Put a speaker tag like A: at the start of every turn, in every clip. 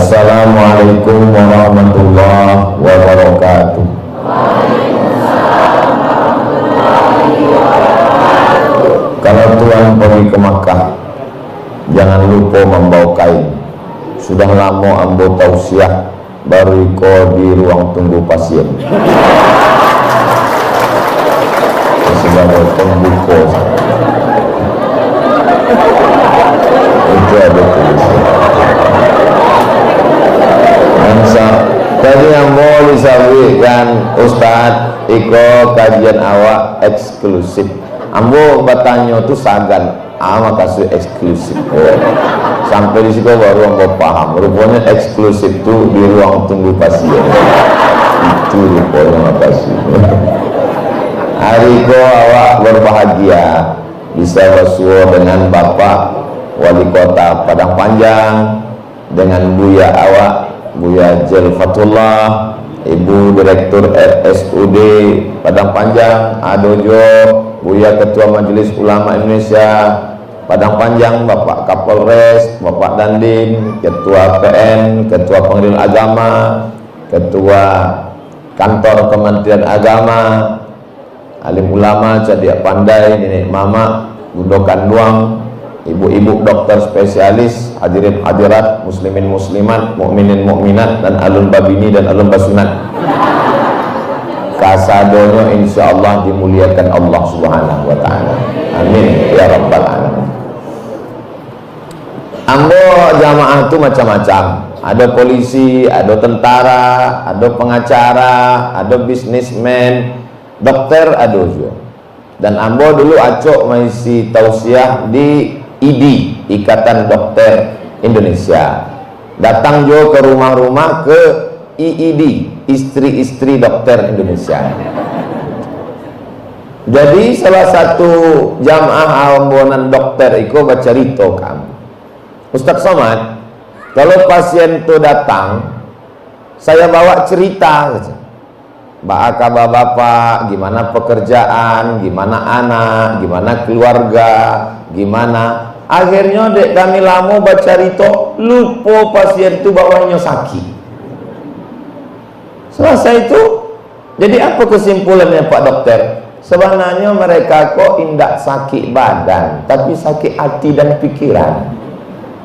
A: Assalamualaikum warahmatullahi wabarakatuh. Kalau Tuhan pergi ke Makkah, jangan lupa membawa kain. Sudah lama ambo tausiah, baru iko di ruang tunggu pasien sebagai pembuka. Itu ada tulisan. Tadi yang mau disampaikan Ustadz, iko kajian awak eksklusif. Ambo bertanya tuh sagan, makasih eksklusif. Sampai di situ baru ambo paham. Rupanya eksklusif tuh di ruang tunggu pasien. Itu rupanya, makasih. Hari ko awak berbahagia bisa bersuara dengan Bapak Wali Kota Padang Panjang, dengan Buya awak Buya Jelfatullah, Ibu Direktur RSUD Padang Panjang, Adojo, Buya Ketua Majelis Ulama Indonesia Padang Panjang, Bapak Kapolres, Bapak Dandim, Ketua PN, Ketua Pengadilan Agama, Ketua Kantor Kementerian Agama, Alim Ulama, Cadiak Pandai, Nenek Mama, Gundokan Luang, ibu-ibu dokter spesialis, hadirin hadirat, muslimin muslimat, mukminin mukminat, dan alun babini dan alun basunat. Kasadonya insyaallah dimuliakan Allah Subhanahu wa taala. Amin ya rabbal alamin. Ambo jamaah itu macam-macam. Ada polisi, ada tentara, ada pengacara, ada bisnismen, dokter, ada juga. Dan ambo dulu acok masih tausiah di IDI, Ikatan Dokter Indonesia. Datang juga ke rumah-rumah ke IID, Istri-Istri Dokter Indonesia. Jadi salah satu jamaah ambonan dokter itu baca rito kamu, Ustadz Somad, kalau pasien itu datang, saya bawa cerita gitu. Bapak, gimana pekerjaan, gimana anak, gimana keluarga, gimana. Akhirnya dek kami lama baca rito, lupa pasien itu bawahnya sakit. Selesai itu, jadi apa kesimpulannya Pak Dokter? Sebenarnya mereka kok indak sakit badan, tapi sakit hati dan pikiran.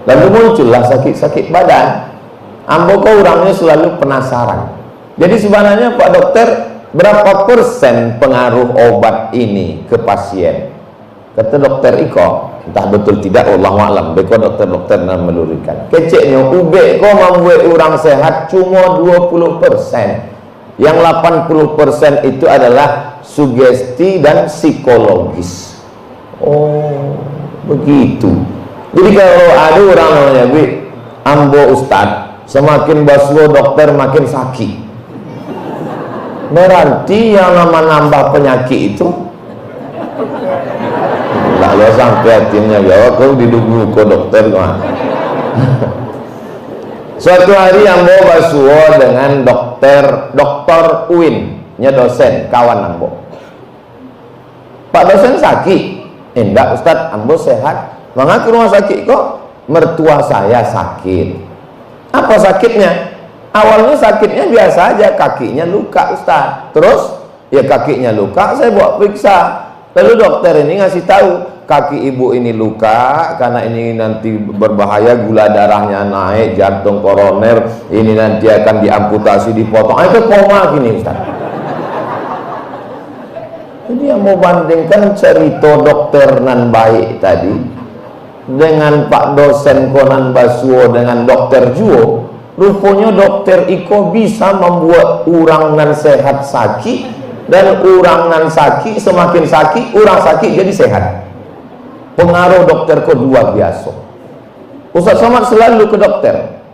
A: Lalu muncullah sakit-sakit badan. Ambo kok orangnya selalu penasaran. Jadi sebenarnya Pak Dokter, berapa persen pengaruh obat ini ke pasien? Kata Dokter Iko, entah betul tidak, wallahu a'lam. Beko dokter-dokter yang melurikan. Keceknya ube kok membuat orang sehat cuma 20%. Yang 80% itu adalah sugesti dan psikologis. Oh, begitu. Jadi kalau ada orang namanya ambo Ustadz, semakin basuh dokter makin sakit. Berarti yang nambah penyakit itu lalu sampai hatinya jawab kau didugu ke dokter kan. Suatu hari ambo basuh dengan dokter Uin, nya dosen kawan ambo. Pak dosen sakit? Enggak Ustadz, ambo sehat. Mengapa ke rumah sakit kok? Mertua saya sakit. Apa sakitnya? Awalnya sakitnya biasa aja, kakinya luka Ustaz. Terus ya kakinya luka, saya bawa periksa. Lalu dokter ini ngasih tahu, kaki ibu ini luka karena ini nanti berbahaya, gula darahnya naik, jantung koroner, ini nanti akan diamputasi, dipotong. Itu koma gini Ustaz. Jadi yang mau bandingkan cerita dokter nan baik tadi dengan Pak dosen Konan Basuo dengan dokter Juo, rupanya dokter Iko bisa membuat orang nan sehat sakit, dan orang nan sakit semakin sakit, orang sakit jadi sehat. Pengaruh dokter kok luar biasa. Ustaz Somad selalu ke dokter.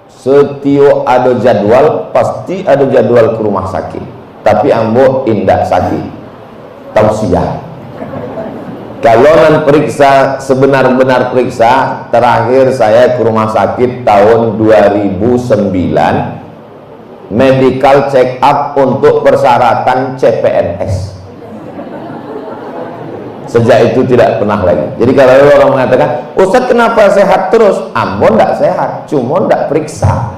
A: Setiap ada jadwal, pasti ada jadwal ke rumah sakit. Tapi ambo indak sakit. Tausiah. Kalau nan periksa, sebenar-benar periksa, terakhir saya ke rumah sakit tahun 2009, medical check up untuk persyaratan CPNS. Sejak itu tidak pernah lagi. Jadi kalau orang mengatakan, Ustadz kenapa sehat terus? Ambo tidak sehat, cuma tidak periksa.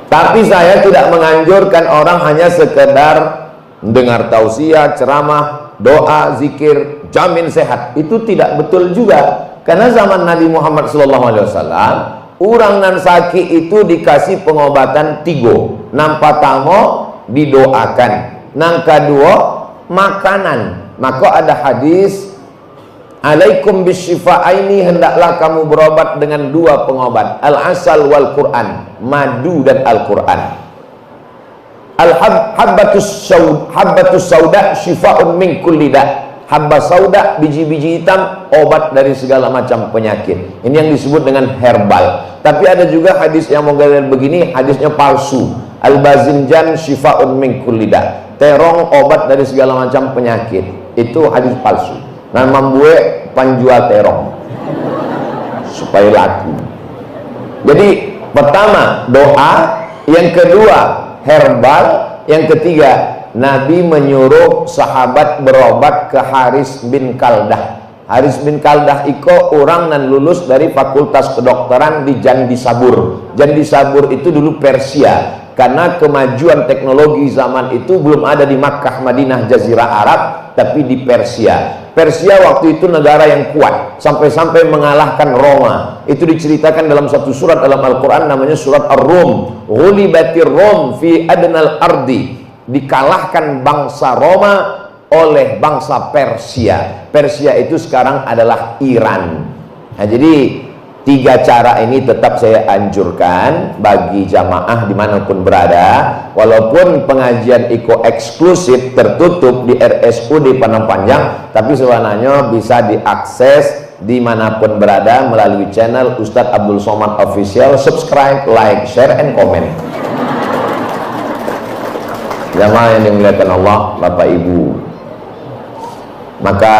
A: Tapi saya tidak menganjurkan orang hanya sekedar dengar tausiah, ceramah, doa, zikir, jamin sehat. Itu tidak betul juga. Karena zaman Nabi Muhammad SAW, orang nan sakit itu dikasih pengobatan 3. Nang pertama didoakan, nang kedua makanan. Maka ada hadis, alaikum bisyifa'aini, hendaklah kamu berobat dengan 2 pengobat, al-asal wal Quran, madu dan Al-Quran. Habbatus sauda syifa'un min kulli da'. Habba sauda, biji-biji hitam, obat dari segala macam penyakit. Ini yang disebut dengan herbal. Tapi ada juga hadis yang mengatakan begini, hadisnya palsu. Al-bazinjan syifa'un min kulli da'. Terong obat dari segala macam penyakit. Itu hadis palsu. Nah, membuat penjual terong supaya laku. Jadi pertama doa, yang kedua herbal, yang ketiga Nabi menyuruh sahabat berobat ke Haris bin Kaldah. Haris bin Kaldah itu orang yang lulus dari fakultas kedokteran di Jandi Sabur. Jandi Sabur itu dulu Persia. Karena kemajuan teknologi zaman itu belum ada di Makkah, Madinah, Jazirah Arab, tapi di Persia. Persia waktu itu negara yang kuat, sampai-sampai mengalahkan Roma. Itu diceritakan dalam satu surat dalam Al-Quran, namanya surat Ar-Rum. Ghulibatir Rum fi adnal ardi. Dikalahkan bangsa Roma oleh bangsa Persia. Persia itu sekarang adalah Iran. Nah, jadi 3 cara ini tetap saya anjurkan bagi jamaah dimanapun berada. Walaupun pengajian Iko eksklusif tertutup di RSUD Padang Panjang, tapi sebenarnya bisa diakses dimanapun berada melalui channel Ustadz Abdul Somad Official. Subscribe, like, share, and comment. Jamaah yang dimuliakan Allah, Bapak Ibu, maka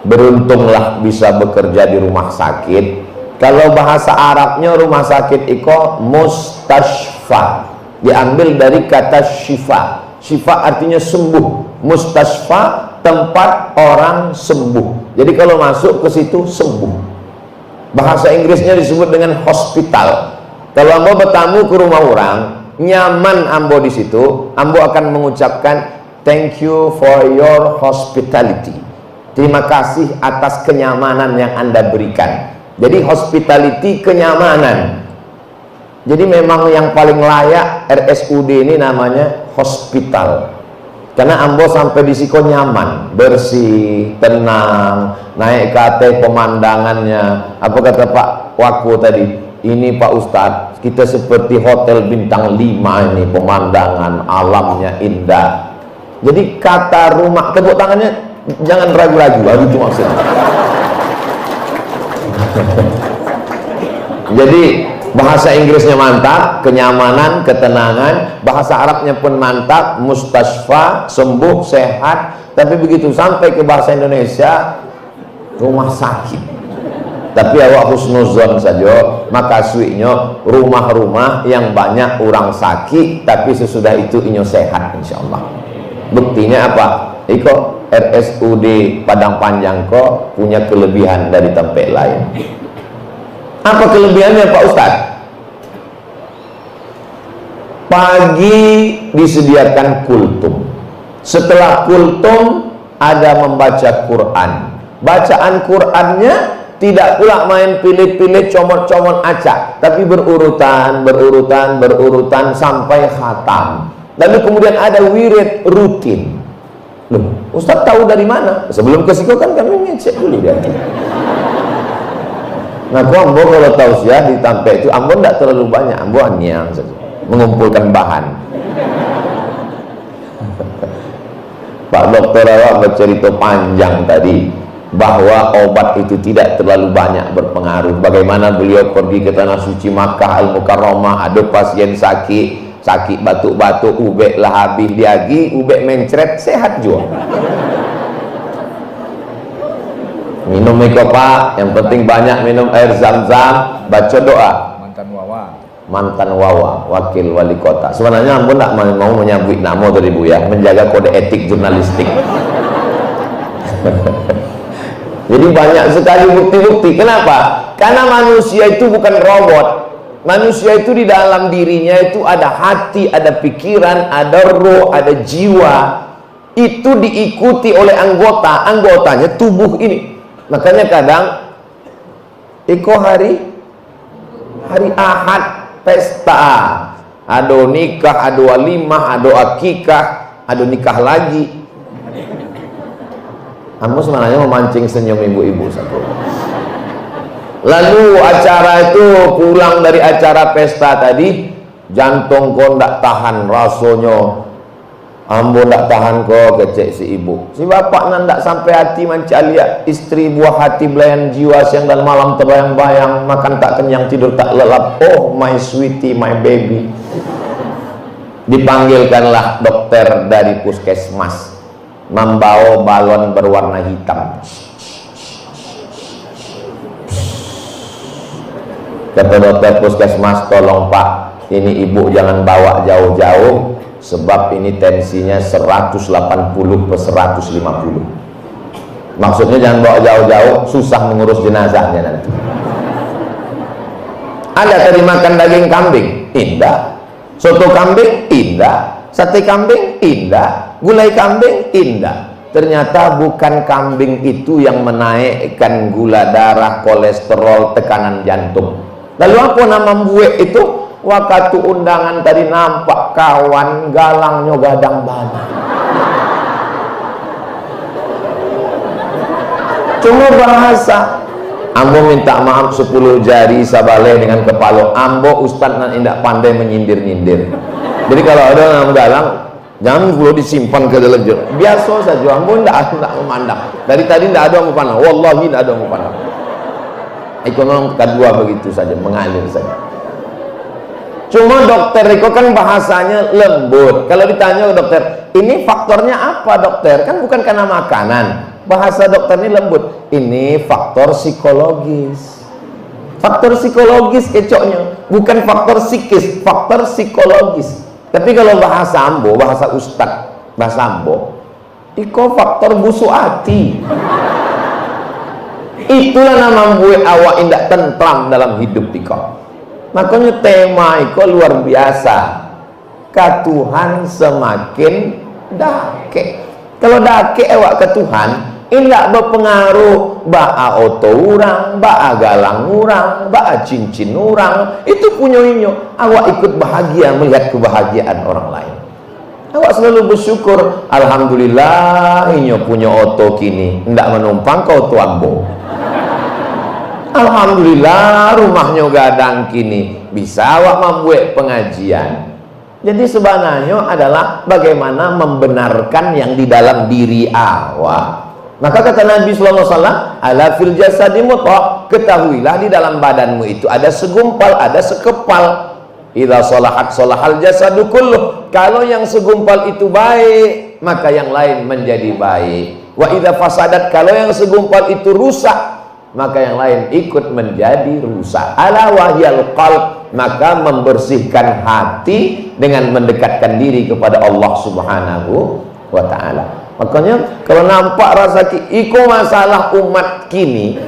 A: beruntunglah bisa bekerja di rumah sakit. Kalau bahasa Arabnya rumah sakit itu mustashfa, diambil dari kata syifa. Syifa artinya sembuh, mustashfa tempat orang sembuh. Jadi kalau masuk ke situ sembuh. Bahasa Inggrisnya disebut dengan hospital. Kalau ambo bertamu ke rumah orang, nyaman ambo di situ, ambo akan mengucapkan thank you for your hospitality. Terima kasih atas kenyamanan yang Anda berikan. Jadi hospitality, kenyamanan. Jadi memang yang paling layak RSUD ini namanya hospital. Karena ambo sampai di situ nyaman, bersih, tenang, naik ke atas pemandangannya. Apa kata Pak Waku tadi? Ini Pak Ustadz, kita seperti hotel bintang 5 ini, pemandangan alamnya indah. Jadi kata rumah, tepuk tangannya jangan ragu-ragu, itu maksudnya. Jadi bahasa Inggrisnya mantap, kenyamanan, ketenangan. Bahasa Arabnya pun mantap, mustashfa, sembuh, sehat. Tapi begitu sampai ke bahasa Indonesia, rumah sakit. Tapi awak husnuzon saja, maka suinya rumah-rumah yang banyak orang sakit, tapi sesudah itu inyo sehat insyaallah. Buktinya apa? Iko RSUD Padang Panjang kok punya kelebihan dari tempat lain. Apa kelebihannya Pak Ustadz? Pagi disediakan kultum. Setelah kultum ada membaca Quran. Bacaan Qurannya tidak pula main pilih-pilih, comot-comot acak, tapi berurutan sampai khatam. Lalu kemudian ada wirid rutin. Loh, Ustadz tahu dari mana? Sebelum ke situ kan kami ngecek dulu dia. Nah, ambo kalau tausiah di Tampe itu ambo tidak terlalu banyak, ambo hanya saja mengumpulkan bahan. Pak Dokter awak bercerita panjang tadi bahwa obat itu tidak terlalu banyak berpengaruh. Bagaimana beliau pergi ke tanah suci Makkah Al-Mukarramah, ada pasien sakit batuk-batuk, ubek lah habis diagi, ubek mencret, sehat juga. Minum miko Pak, yang penting banyak minum air zam-zam, baca doa. Mantan wawa, wakil wali kota. Sebenarnya ampun tak mau menyambut nama dari Bu ya, menjaga kode etik jurnalistik. Jadi banyak sekali bukti-bukti. Kenapa? Karena manusia itu bukan robot. Manusia itu di dalam dirinya itu ada hati, ada pikiran, ada roh, ada jiwa. Itu diikuti oleh anggotanya tubuh ini. Makanya kadang hari Ahad pesta, ada nikah, ada walimah, ada akikah, ada nikah lagi. Kamu sebenarnya memancing senyum ibu-ibu satu. Lalu acara itu, pulang dari acara pesta tadi, jantung kau ndak tahan rasanya, ambo ndak tahan kau, kecek si ibu. Si bapak ndak sampai hati mancalia, istri buah hati belayan jiwa, siang dan malam terbayang-bayang, makan tak kenyang, tidur tak lelap. Oh my sweetie, my baby. Dipanggilkanlah dokter dari puskesmas, membawa balon berwarna hitam. Kata dokter puskesmas, tolong pak, ini ibu jangan bawa jauh-jauh, sebab ini tensinya 180/150. Maksudnya jangan bawa jauh-jauh, susah mengurus jenazahnya nanti. Ada tadi makan daging kambing? Indah. Soto kambing? Indah. Sate kambing? Indah. Gulai kambing? Indah. Ternyata bukan kambing itu yang menaikkan gula darah, kolesterol, tekanan jantung. Lalu apa nama buek itu? Waktu undangan tadi nampak kawan galangnya gadang bana. Cuma bahasa. Ambo minta maaf 10 jari sabale dengan kepala. Ambo ustaz nan indak pandai menyindir-nyindir. Jadi kalau ada orang galang, jangan perlu disimpan ke dalam jero. Biasa saja, ambo ndak memandang. Dari tadi ndak ada memandang. Wallahi ndak ada memandang. Ekonomi kedua begitu saja, mengalir saja. Cuma dokter itu kan bahasanya lembut. Kalau ditanya ke dokter, ini faktornya apa dokter? Kan bukan karena makanan. Bahasa dokter ini lembut. Ini faktor psikologis. Faktor psikologis kecoknya, bukan faktor psikis, faktor psikologis. Tapi kalau bahasa ambo, bahasa ustad, bahasa ambo, iko faktor busuk hati. Itulah nama buat awak indak tentram dalam hidup iko. Makanya tema iko luar biasa. Katuhan semakin dake. Kalau dake awak ke Tuhan, indak berpengaruh ba'a oto orang, ba'a galang orang, ba'a cincin orang. Itu punya inyo. Awak ikut bahagia melihat kebahagiaan orang lain. Awak selalu bersyukur, alhamdulillah inyo punya oto kini, ndak menumpang ke oto ambo. Alhamdulillah rumahnya gadang kini, bisa awak membuat pengajian. Jadi sebenarnya adalah bagaimana membenarkan yang di dalam diri awak. Maka kata Nabi sallallahu alaihi wasallam, ala fil jasadi mudghah, ketahuilah di dalam badanmu itu ada segumpal, ada sekepal. Idza shalahat shalahal jasadu kulluh. Kalau yang segumpal itu baik, maka yang lain menjadi baik. Wa idza fasadat, kalau yang segumpal itu rusak, maka yang lain ikut menjadi rusak. Ala wahyal qalb, maka membersihkan hati dengan mendekatkan diri kepada Allah Subhanahu wa ta'ala. Makanya kalau nampak rasa iko masalah umat kini,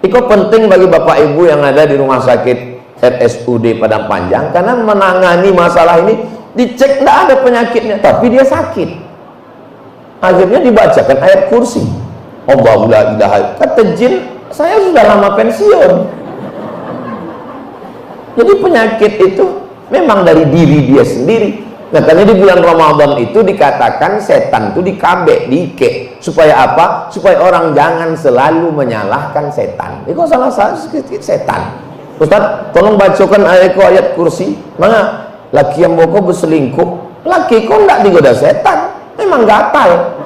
A: iko penting bagi bapak ibu yang ada di rumah sakit RSUD Padang Panjang, karena menangani masalah ini dicek tidak ada penyakitnya, tapi dia sakit. Akhirnya dibacakan ayat kursi. Allahu la ilaha, kata jin, saya sudah lama pensiun. Jadi penyakit itu memang dari diri dia sendiri. Makanya di bulan Ramadan itu dikatakan setan itu dikabek, diike. Supaya apa? Supaya orang jangan selalu menyalahkan setan. Itu salah satu setan. Ustaz, tolong bacakan ayat kursi. Mana? Laki yang boko berselingkuh. Laki kok enggak digoda setan. Memang gatal.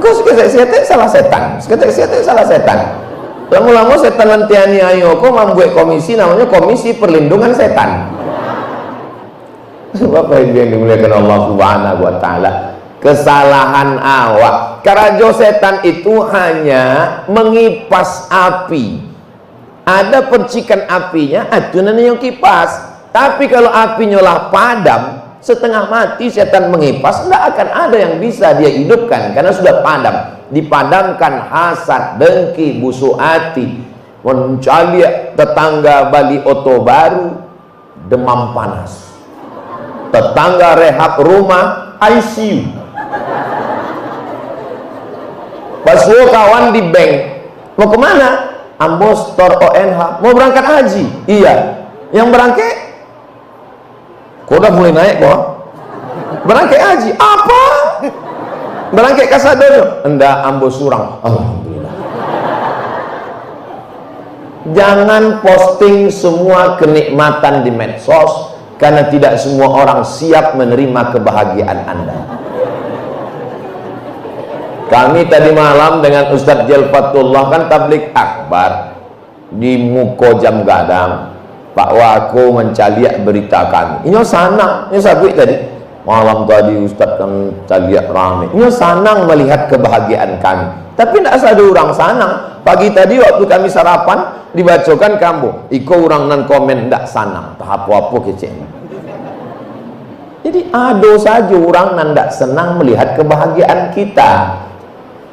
A: Kok sekete salah setan. Sekete salah setan. Lama-lama setan nanti aniayo kok membuat komisi namanya Komisi Perlindungan Setan. Bapak Ibu yang dimuliakan Allah Subhanahu wa ta'ala, kesalahan awak. Karajo setan itu hanya mengipas api. Ada percikan apinya, adunan yang kipas. Tapi kalau apinya lah padam, setengah mati setan mengipas, tidak akan ada yang bisa dia hidupkan karena sudah padam. Dipadamkan hasad, dengki, busuk hati, mencari tetangga bali oto baru, demam panas, tetangga rehab rumah ICU, pas kawan di bank, mau kemana? Ambo store ONH, mau berangkat haji. Iya, yang berangkat kok udah mulai naik kok, berangkat haji apa? Berangkat kasadonya enggak, ambo surang. Alhamdulillah. Jangan posting semua kenikmatan di medsos, karena tidak semua orang siap menerima kebahagiaan Anda. Kami tadi malam dengan Ustadz Jalfatullah kan tablik akbar di Muko Jam Gadang. Pak Wako mencaliak berita kami. Ini sanang, ini sabik tadi. Malam tadi Ustadz kan caliak rame. Ini sanang melihat kebahagiaan kami. Tapi tidak ada orang sanang. Pagi tadi waktu kami sarapan dibacakan kamu. Iko orang nan komen tidak sanang. Tak apa-apa kecil. Jadi ada saja orang nan tidak senang melihat kebahagiaan kita.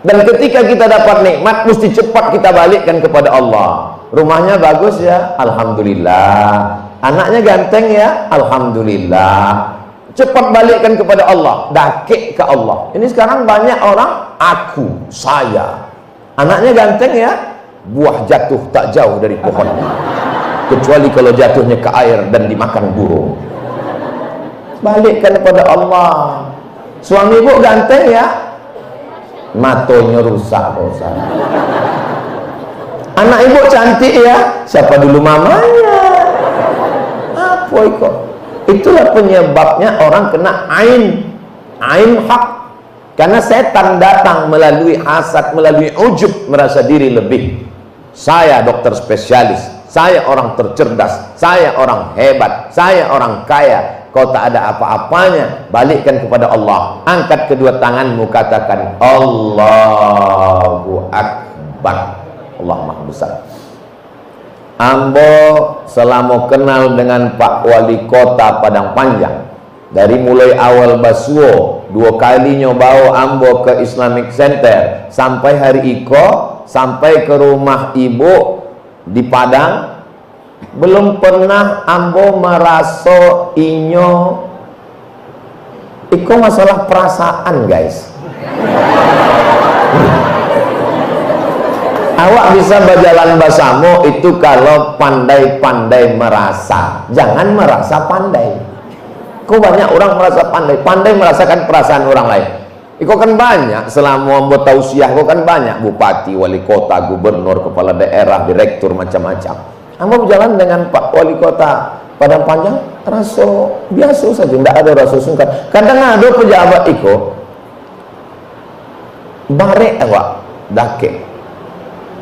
A: Dan ketika kita dapat nikmat, mesti cepat kita balikkan kepada Allah. Rumahnya bagus ya, alhamdulillah. Anaknya ganteng ya, alhamdulillah. Cepat balikkan kepada Allah, dakik ke Allah. Ini sekarang banyak orang aku, saya. Anaknya ganteng ya, buah jatuh tak jauh dari pohonnya. Kecuali kalau jatuhnya ke air dan dimakan burung. Balikkan kepada Allah. Suami ibu ganteng ya, matonya rusak. Anak ibu cantik ya, siapa dulu mamanya? Apa itu? Itulah penyebabnya orang kena ain hak, karena setan datang melalui hasad, melalui ujub, merasa diri lebih. Saya dokter spesialis, saya orang tercerdas, saya orang hebat, saya orang kaya. Kau tak ada apa-apanya, balikkan kepada Allah. Angkat kedua tanganmu, katakan Allahu Akbar. Allah Maha Besar. Ambo selama kenal dengan Pak Wali Kota Padang Panjang, dari mulai awal Basuo 2 kali nyobao ambo ke Islamic Center, sampai hari iko, sampai ke rumah ibu di Padang, belum pernah ambo merasa inyo iko masalah perasaan, guys. Awak bisa berjalan bersama itu kalau pandai-pandai merasa. Jangan merasa pandai. Kok banyak orang merasa pandai, pandai merasakan perasaan orang lain. Iko kan banyak selama membuat tausiah, kok kan banyak bupati, wali kota, gubernur, kepala daerah, direktur, macam-macam. Amba berjalan dengan Pak Wali Kota Padang Panjang, rasa biasa saja, tidak ada rasa sungkan. Kadang ada pejabat iko barek awak, dakek,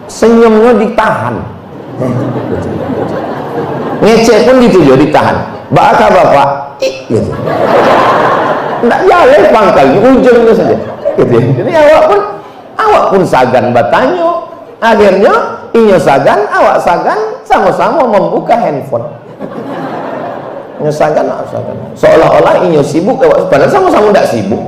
A: senyumnya ditahan, ngecek pun gitu juga ditahan. Bakal bapak, gitu. Tidak jalan pangkal, ujungnya saja. Gitu. Jadi awak pun sagan batanyo. Akhirnya inyo sagan, awak sagan, sama-sama membuka handphone. Inyo sagan, awak sagan. Seolah-olah inyo sibuk, awak padahal sama-sama tidak sibuk.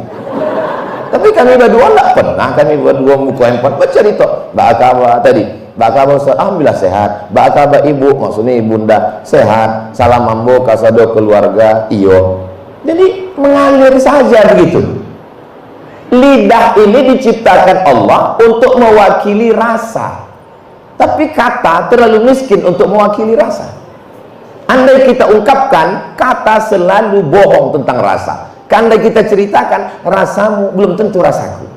A: Tapi kami berdua tidak pernah, kami berdua buka handphone, bercerita. Bakal tadi, bakal alhamdulillah sehat. Bakal ibu, maksudnya ibunda sehat. Salam mambo kasado keluarga iyo. Jadi mengalir saja begitu. Lidah ini diciptakan Allah untuk mewakili rasa, tapi kata terlalu miskin untuk mewakili rasa. Andai kita ungkapkan, kata selalu bohong tentang rasa. Andai kita ceritakan, rasamu belum tentu rasaku.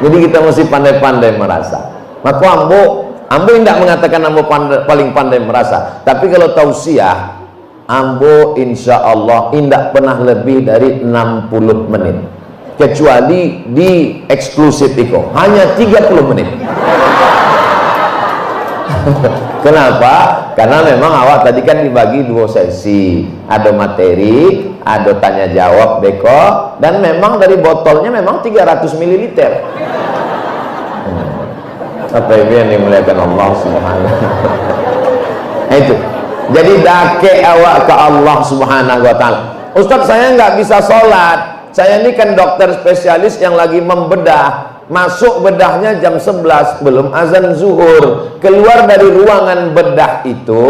A: Jadi kita mesti pandai-pandai merasa. Maka ambo tidak mengatakan ambo paling pandai merasa, tapi kalau tausiah, ambo insya Allah tidak pernah lebih dari 60 menit, kecuali di eksklusif itu hanya 30 menit. Kenapa? Karena memang awak tadi kan dibagi 2 sesi, ada materi, ada tanya jawab beko, dan memang dari botolnya memang 300 ml. Apa yang dimuliakan Allah Subhanahu. Itu Jadi dake awak ke Allah subhanahu wa ta'ala. Ustaz, saya nggak bisa sholat, saya ini kan dokter spesialis yang lagi membedah. Masuk bedahnya jam 11, belum azan zuhur. Keluar dari ruangan bedah itu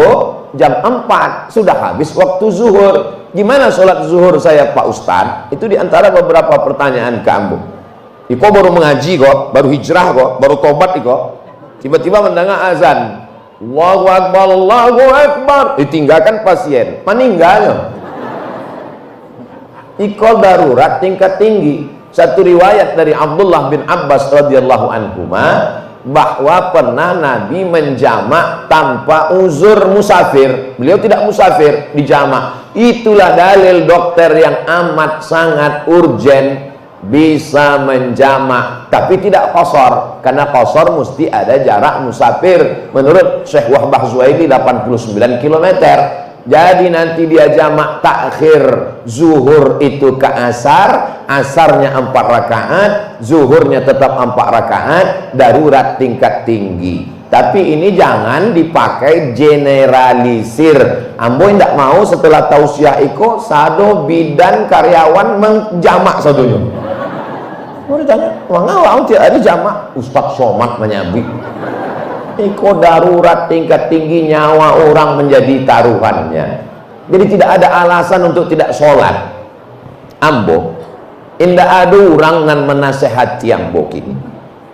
A: jam 4, sudah habis waktu zuhur. Gimana sholat zuhur saya Pak Ustadz? Itu diantara beberapa pertanyaan ke ambo. Iko baru mengaji kok, baru hijrah kok, baru tobat iko. Tiba-tiba mendengar azan. Allahu Akbar, Allahu Akbar. Ditinggalkan pasien, meninggalnya. Iko darurat tingkat tinggi. Satu riwayat dari Abdullah bin Abbas radhiyallahu anhuma bahwa pernah Nabi menjamak tanpa uzur musafir. Beliau tidak musafir, dijamak. Itulah dalil dokter yang amat sangat urgen bisa menjamak, tapi tidak qasar, karena qasar mesti ada jarak musafir. Menurut Syekh Wahbah Zuhaili 89 km. Jadi nanti dia jamak takhir zuhur itu ke asar, asarnya 4 rakaat, zuhurnya tetap 4 rakaat, darurat tingkat tinggi. Tapi ini jangan dipakai generalisir. Ambo tidak mau setelah tausiah iko sado bidan karyawan menjamak sadunya. Mau ditanya, mengapa tidak ada jamak? Ustaz Somad menyabik. Iko darurat tingkat tinggi, nyawa orang menjadi taruhannya. Jadi tidak ada alasan untuk tidak sholat. Ambo indah ada orang yang menasehati ambo kini.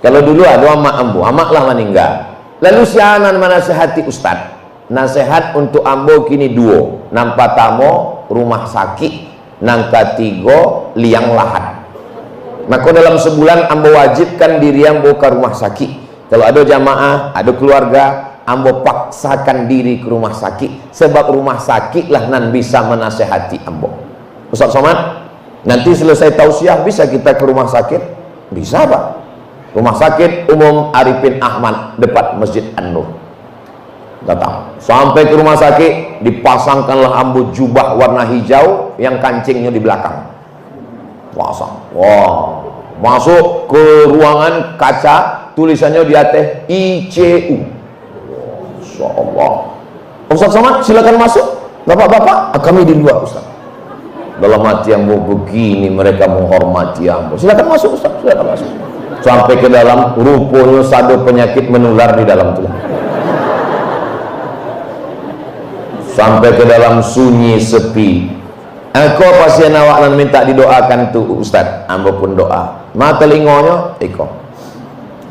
A: Kalau dulu ada amak ambo, amak lah meninggal. Lalu sianan menasehati ustad. Nasihat untuk ambo kini duo. Nampak tamo rumah sakit, nang ketigo liang lahat. Maka dalam sebulan ambo wajibkan diri ambo ke rumah sakit. Kalau ada jamaah, ada keluarga, ambo paksakan diri ke rumah sakit, sebab rumah sakit lah nan bisa menasehati ambo. Ustaz Somad, nanti selesai tausiah bisa kita ke rumah sakit? Bisa Pak. Rumah sakit umum Arifin Ahmad dekat Masjid An-Nur. Datang sampai ke rumah sakit, dipasangkanlah ambo jubah warna hijau yang kancingnya di belakang. Pasang. Wah, masuk ke ruangan kaca, tulisannya di atas ICU. Insyaallah. Ustaz Somad silakan masuk. Bapak-bapak, kami di luar Ustaz. Dalam hati ambo begini mereka menghormati ambo. Silakan masuk Ustaz, silakan masuk. Sampai ke dalam, rupanya satu penyakit menular di dalam tulang. Sampai ke dalam sunyi sepi. Aku pasien awak nan minta didoakan tuh Ustaz. Ambo pun doa. Mata telingonya iko.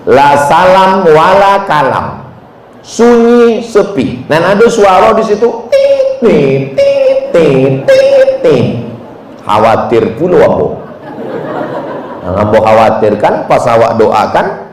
A: La salam wala kalam, sunyi sepi, dan ada suara di situ, tit tit tit tit tit. Khawatir pula ambo. Yang ambo khawatirkan pas awak doakan,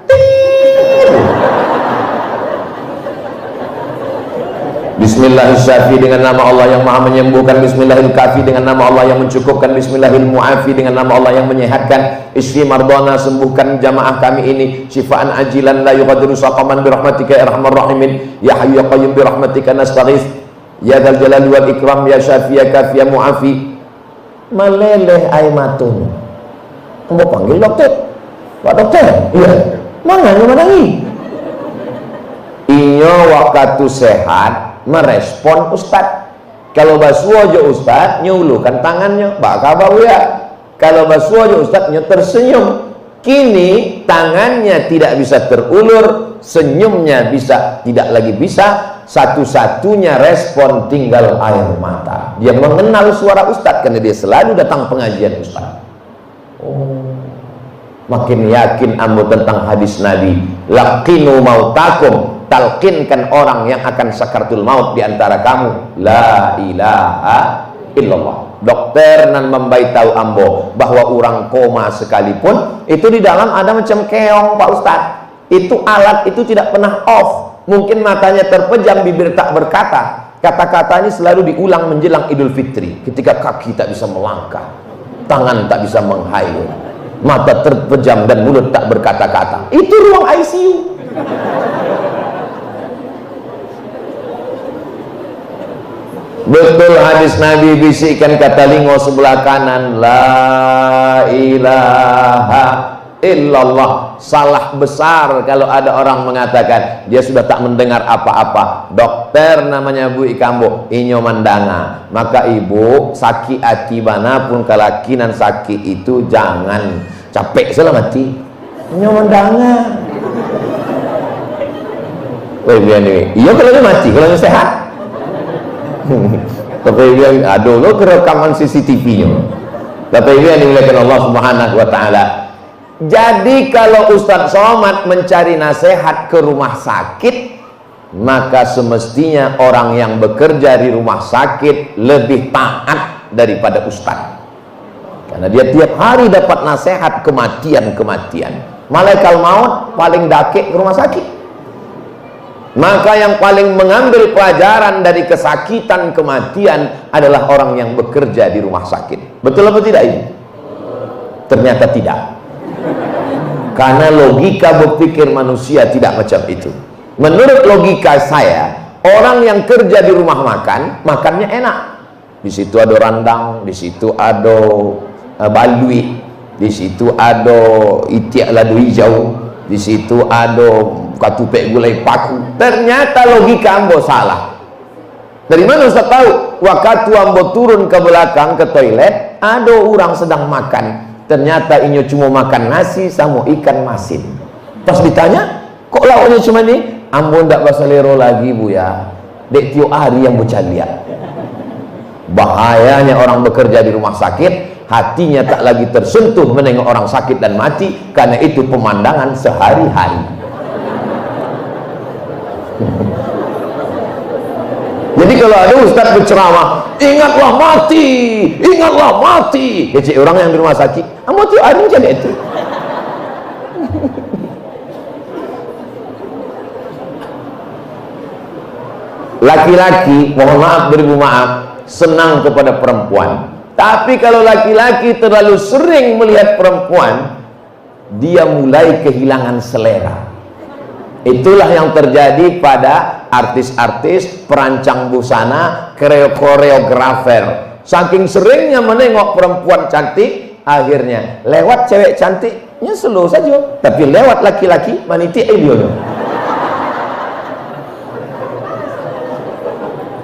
A: Bismillahirrahmanirrahim dengan nama Allah yang maha menyembuhkan. Bismillahirrahmanirrahim dengan nama Allah yang mencukupkan. Bismillahirrahmanirrahim dengan nama Allah yang menyehatkan. Isfi mardana, sembuhkan jamaah kami ini syifaan ajilan la yughadiru saqaman birahmatika ya arhamar rahimin. Ya hayyu ya qayyum birahmatika nastaghits ya dzal jalali wal ikram ya syafi ya kafi ya muafi. Meleleh air matanya. Ambo panggil dokter. Pak dokter, iya. Mana lagi? Inyo waktu sehat merespon ustad. Kalau basuh aja ustad nyulukan tangannya baka bau ya. Kalau basuh aja ustadnya tersenyum. Kini tangannya tidak bisa terulur, senyumnya bisa tidak lagi bisa. Satu-satunya respon tinggal air mata. Dia mengenal suara ustad karena dia selalu datang pengajian ustad. Oh, makin yakin ambo tentang hadis Nabi, laqinu mautakum, talqinkan orang yang akan sakaratul maut di antara kamu la ilaha illallah. Dokter nan memberitahu ambo bahwa orang koma sekalipun itu di dalam ada macam keong Pak Ustaz. Itu alat itu tidak pernah off. Mungkin matanya terpejam, bibir tak berkata. Kata-kata ini selalu diulang menjelang Idul Fitri, ketika kaki tak bisa melangkah, tangan tak bisa menghayal, mata terpejam dan mulut tak berkata-kata. Itu ruang ICU. Betul hadis Nabi bisikkan kata lingo sebelah kanan, la ilaha illallah. Salah besar kalau ada orang mengatakan dia sudah tak mendengar apa-apa. Dokter namanya Bu Ikambo, inyo mandanga. Maka ibu sakit hati manapun kalakinan sakit itu jangan capek selamati. Inyo mandanga. Weh biar iya kalau dia mati, kalau dia sehat. Tapi dia aduh lo kerekaman CCTV-nya. Tapi dia dimuliakan Allah Subhanahu wa taala. Jadi kalau Ustadz Somad mencari nasihat ke rumah sakit, maka semestinya orang yang bekerja di rumah sakit lebih taat daripada Ustadz. Karena dia tiap hari dapat nasihat kematian-kematian. Malaikat maut paling dakik ke rumah sakit. Maka yang paling mengambil pelajaran dari kesakitan kematian adalah orang yang bekerja di rumah sakit. Betul atau tidak ini? Ternyata tidak. Karena logika berpikir manusia tidak macam itu. Menurut logika saya, orang yang kerja di rumah makan, makannya enak. Di situ ada randang, di situ ada balui, di situ ada itiak ladu hijau, di situ ada katupek gulai paku. Ternyata logika ambo salah. Dari mana Ustaz tahu? Waktu ambo turun ke belakang ke toilet, ada orang sedang makan. Ternyata inyo cuma makan nasi sama ikan masin. Pas ditanya, kok lauknya cuma ini? Ambo ndak basalero lagi Bu ya. Dek tiap hari yang bocah lihat. Bahayanya orang bekerja di rumah sakit, hatinya tak lagi tersentuh menengok orang sakit dan mati, karena itu pemandangan sehari-hari. Jadi kalau ada ustaz berceramah, ingatlah mati, ingatlah mati. Kecik orang yang di rumah sakit, ambo tiap hari macam itu. Laki-laki, mohon maaf beribu maaf, senang kepada perempuan. Tapi kalau laki-laki terlalu sering melihat perempuan, dia mulai kehilangan selera. Itulah yang terjadi pada artis-artis, perancang busana, koreografer. Saking seringnya menengok perempuan cantik, akhirnya lewat cewek cantiknya slow saja, tapi lewat laki-laki maniti elio.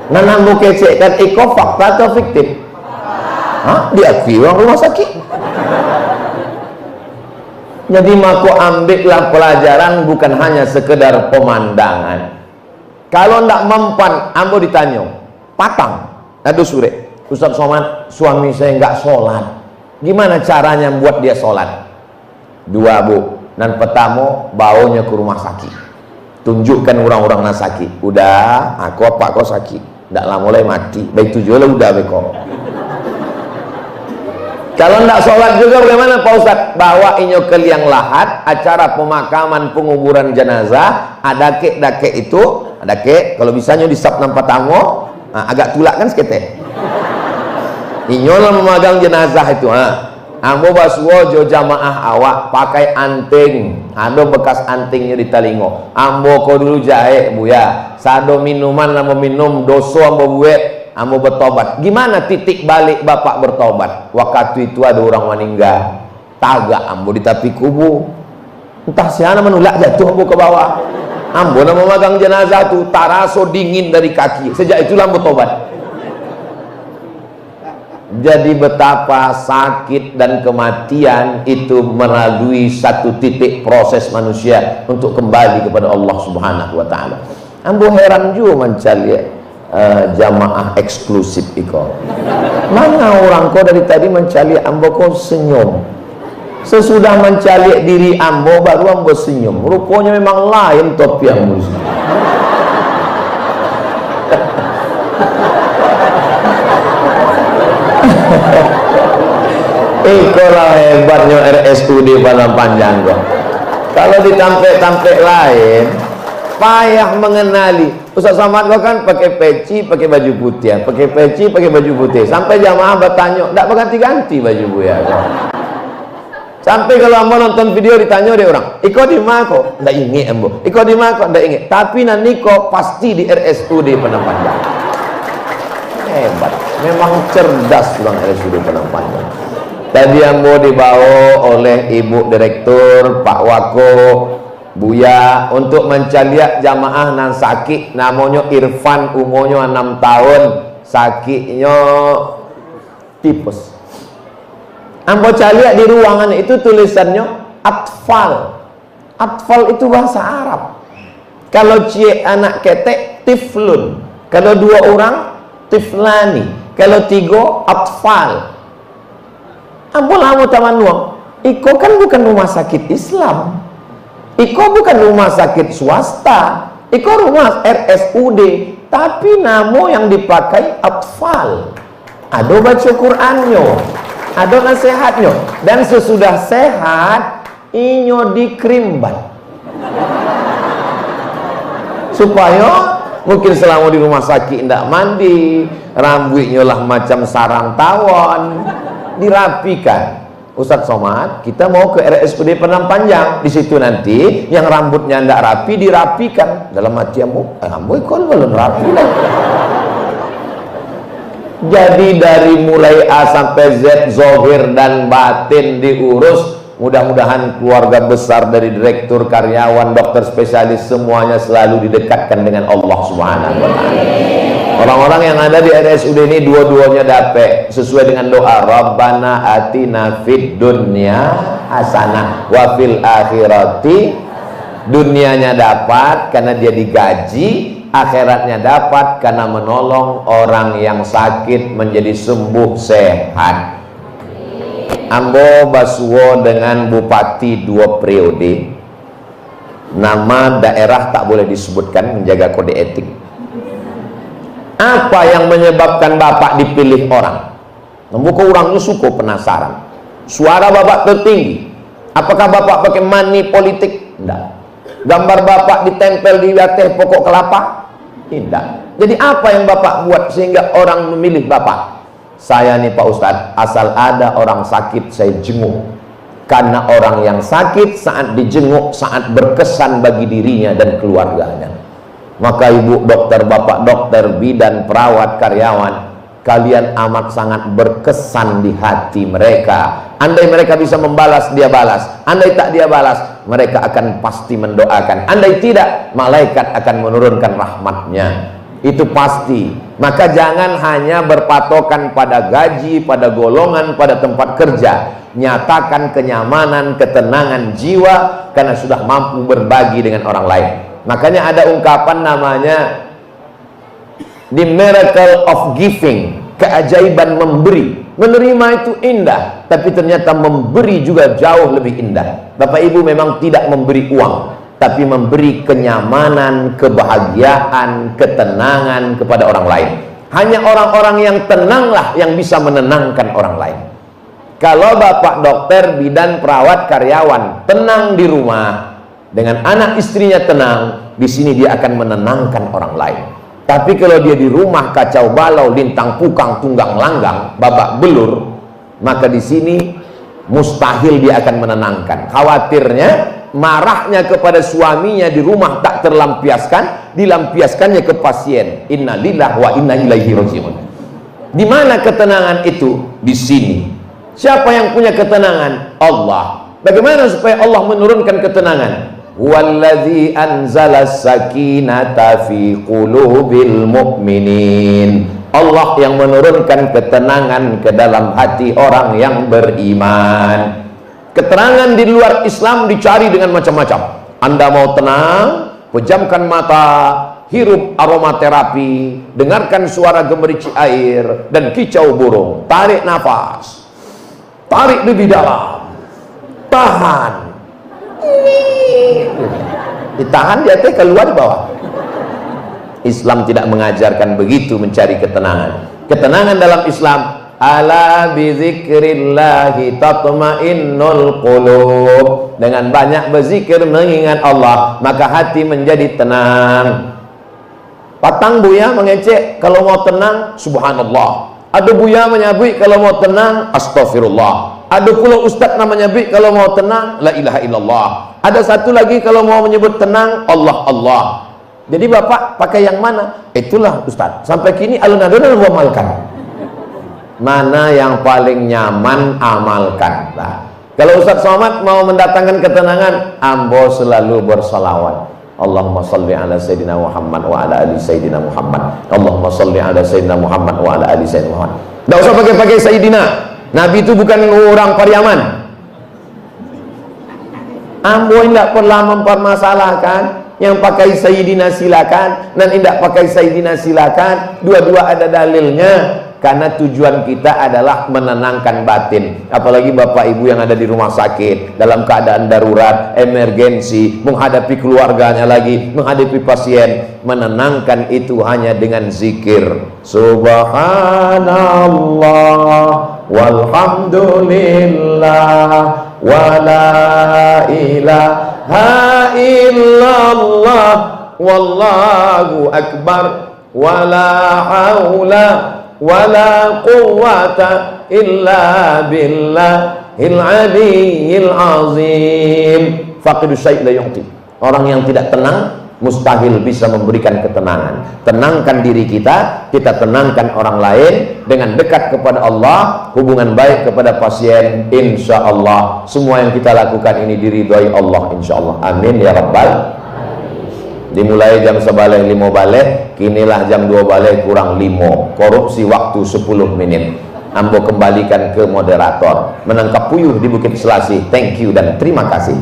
A: Nanambu kecek kan iko fakta atau fiktif? Hah? Diakui orang rumah sakit. Jadi maka ambillah pelajaran bukan hanya sekedar pemandangan. Kalau ndak mempan, ambo ditanya, patang, aduh sore, Ustaz Somad, suami saya nggak sholat. Gimana caranya buat dia sholat? Dua Bu, dan pertama baunya ke rumah sakit. Tunjukkan orang-orang nak sakit. Udah, aku apa kau sakit? Ndak lah mulai mati. Baik tujuh lah udah beko. Kalau tidak sholat juga bagaimana Pak Ustaz? Bawa inyo ke liang lahat, acara pemakaman penguburan jenazah, ada dake itu, dake kalau bisanya di sab nampak tamu, agak tulak kan sekete. Inyo lah memegang jenazah itu, ambo basuo jo jamaah awak pakai anting, ada bekas antingnya di talingo. Ambo ko dulu jahe Bu ya, sado minuman lah mau minum, doso ambo buat. Ambo bertobat. Gimana titik balik bapak bertobat? Waktu itu ada orang meninggal, tagak ambo di tepi kubu. Entah siapa menolak jatuh ambo ke bawah. Ambo nak memegang jenazah tu, taraso dingin dari kaki. Sejak itulah ambo tobat. Jadi betapa sakit dan kematian itu melalui satu titik proses manusia untuk kembali kepada Allah Subhanahu wa taala. Ambo heran juga mencari jamaah eksklusif iko. Mana orang kau dari tadi mencari ambo kau senyum. Sesudah mencari diri ambo baru ambo senyum. Rupanya memang lain topi ambo. Ikolah hebatnya RSUD Padang Panjang kok. Kalau ditampek-tampek lain, payah mengenali. Ustaz Somad kau kan pakai peci, pakai baju putih, pakai peci, pakai baju putih. Sampai jamaah bertanya, tidak berganti-ganti baju Bu ya. Sampai kalau ambo nonton video ditanya dia orang, iko di mana kok? Tidak ingat ambo. Iko di mana kok? Tidak ingat. Tapi nanti kok pasti di RSUD Padang Panjang. Hebat. Memang cerdas orang RSUD Padang Panjang. Tadi ambo dibawa oleh Ibu Direktur, Pak Wako, Buya untuk mencaliak jamaah nan sakit, namanya Irfan, umurnya 6 tahun, sakitnya tipes. Ambo caliak di ruangan itu tulisannya atfal. Atfal itu bahasa Arab. Kalau cie anak ketek, tiflun. Kalau 2 orang, tiflani. Kalau 3, atfal. Ambo lama tamanwa. Iko kan bukan rumah sakit Islam. Iko bukan rumah sakit swasta. Iko rumah RSUD. Tapi namo yang dipakai atfal. Ada baca Qur'annya, ada nasihatnya. Dan sesudah sehat, inyo dikrimbat. Supaya mungkin selama di rumah sakit tidak mandi, rambutnya lah macam sarang tawon, dirapikan. Ustadz Somad, kita mau ke RSUD Padang Panjang. Di situ nanti yang rambutnya tidak rapi dirapikan. Dalam hati ambo, kon belum rapi lah. Jadi dari mulai A sampai Z, zahir dan batin diurus. Mudah-mudahan keluarga besar dari direktur, karyawan, dokter spesialis semuanya selalu didekatkan dengan Allah Subhanahu wa taala. Orang-orang yang ada di RSUD ini dua-duanya dapat sesuai dengan doa Rabbana atina fid dunya hasanah wa fil akhirati. Dunianya dapat karena dia digaji, akhiratnya dapat karena menolong orang yang sakit menjadi sembuh sehat. Ambo basuwo dengan bupati 2 periode. Nama daerah tak boleh disebutkan, menjaga kode etik. Apa yang menyebabkan bapak dipilih orang? Membuka orangnya suka penasaran. Suara bapak tertinggi. Apakah bapak pakai money politik? Tidak. Gambar bapak ditempel di atas pokok kelapa? Tidak. Jadi apa yang bapak buat sehingga orang memilih bapak? Saya nih Pak Ustadz, asal ada orang sakit saya jenguk. Karena orang yang sakit saat dijenguk sangat berkesan bagi dirinya dan keluarganya. Maka ibu dokter, bapak dokter, bidan, perawat, karyawan, kalian amat sangat berkesan di hati mereka. Andai mereka bisa membalas, dia balas. Andai tak dia balas, mereka akan pasti mendoakan. Andai tidak, malaikat akan menurunkan rahmatnya. Itu pasti. Maka jangan hanya berpatokan pada gaji, pada golongan, pada tempat kerja. Nyatakan kenyamanan, ketenangan jiwa karena sudah mampu berbagi dengan orang lain. Makanya ada ungkapan namanya The Miracle of Giving, keajaiban memberi. Menerima itu indah, tapi ternyata memberi juga jauh lebih indah. Bapak Ibu memang tidak memberi uang, tapi memberi kenyamanan, kebahagiaan, ketenangan kepada orang lain. Hanya orang-orang yang tenanglah yang bisa menenangkan orang lain. Kalau bapak dokter, bidan, perawat, karyawan tenang di rumah, dengan anak istrinya tenang, di sini dia akan menenangkan orang lain. Tapi kalau dia di rumah kacau balau, lintang pukang, tunggang langgang, babak belur, maka di sini mustahil dia akan menenangkan. Khawatirnya marahnya kepada suaminya di rumah tak terlampiaskan, dilampiaskannya ke pasien. Innalillahi wa inna ilaihi raji'un. Di mana ketenangan itu? Di sini. Siapa yang punya ketenangan? Allah. Bagaimana supaya Allah menurunkan ketenangan? Wallazi anzala sakinata fi qulubil mu'minin. Allah yang menurunkan ketenangan ke dalam hati orang yang beriman. Keterangan di luar Islam dicari dengan macam-macam. Anda mau tenang, pejamkan mata, hirup aromaterapi, dengarkan suara gemericik air dan kicau burung. Tarik nafas, tarik lebih dalam, tahan, ditahan di atas, keluar di bawah. Islam tidak mengajarkan begitu mencari ketenangan. Ketenangan dalam Islam, ala bizikrillahi tatma'innul qulub. Dengan banyak berzikir mengingat Allah, maka hati menjadi tenang. Patang buya mengecek kalau mau tenang, subhanallah. Ada buya menyabui kalau mau tenang, astagfirullah. Ada pula ustaz namanya bi kalau mau tenang, la ilaha illallah. Ada satu lagi kalau mau menyebut tenang, Allah Allah. Jadi bapak pakai yang mana? Itulah ustaz. Sampai kini alun-alun memalkan. mana yang paling nyaman, amalkan. Nah, kalau Ustaz Somad mau mendatangkan ketenangan, ambo selalu bersalawat. Allahumma salli ala Sayyidina Muhammad wa ala ali Sayyidina Muhammad. Allahumma salli ala Sayyidina Muhammad wa ala ali Sayyidina Muhammad. Tidak usah pakai Sayyidina. Nabi itu bukan orang Pariaman. Ambo tidak pernah mempermasalahkan. Yang pakai Sayyidina silakan, dan tidak pakai Sayyidina silakan. Dua-dua ada dalilnya. Karena tujuan kita adalah menenangkan batin. Apalagi bapak ibu yang ada di rumah sakit, dalam keadaan darurat, emergensi, menghadapi keluarganya lagi, menghadapi pasien. Menenangkan itu hanya dengan zikir. Subhanallah walhamdulillah wala ilaha illallah wallahu akbar wala haula wala quwwata illa billahil aliyyil azim. Faqidu syai' la yu'ti. Orang yang tidak tenang mustahil bisa memberikan ketenangan. Tenangkan diri kita, kita tenangkan orang lain dengan dekat kepada Allah, hubungan baik kepada pasien. Insya Allah semua yang kita lakukan ini diridhoi Allah, insya Allah. Amin ya rabbal. Dimulai jam 11.05 balik, kinilah jam 2 balik kurang 5. Korupsi waktu 10 menit. Ambo kembalikan ke moderator. Menangkap puyuh di Bukit Selasih. Thank you dan terima kasih.